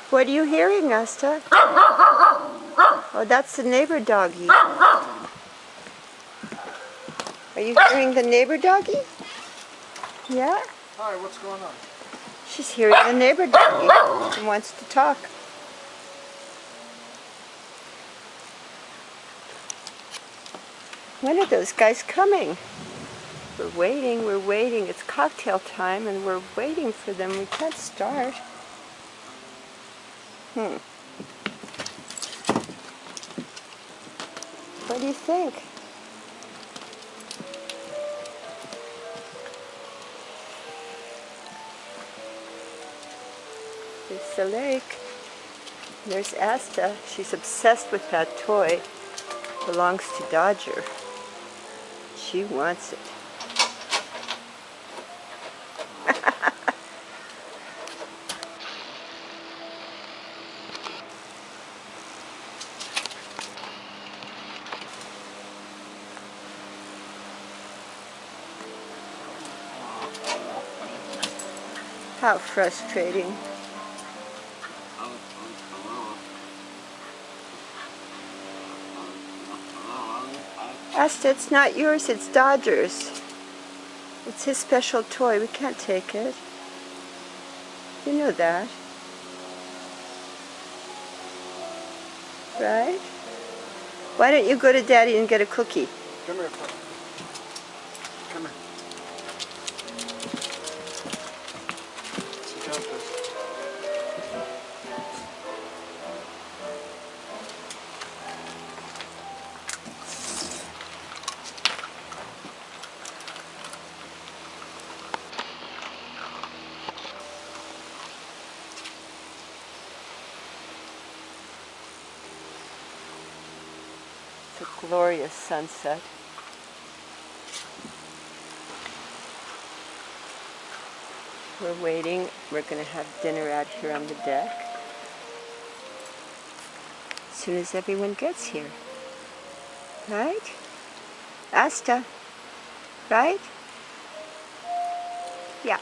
What are you hearing, Asta? Oh, that's the neighbor doggy. Are you hearing the neighbor doggy? Yeah? Hi, what's going on? She's hearing the neighbor doggy and wants to talk. When are those guys coming? We're waiting. It's cocktail time and we're waiting for them. We can't start. What do you think? There's the lake. There's Asta. She's obsessed with that toy. Belongs to Dodger. She wants it. How frustrating. Asta, it's not yours, it's Dodger's. It's his special toy. We can't take it. You know that. Right? Why don't you go to Daddy and get a cookie? Come here, Papa. Come here. Sit down, please. It's a glorious sunset. We're waiting. We're going to have dinner out here on the deck as soon as everyone gets here. Right? Asta? Right? Yeah.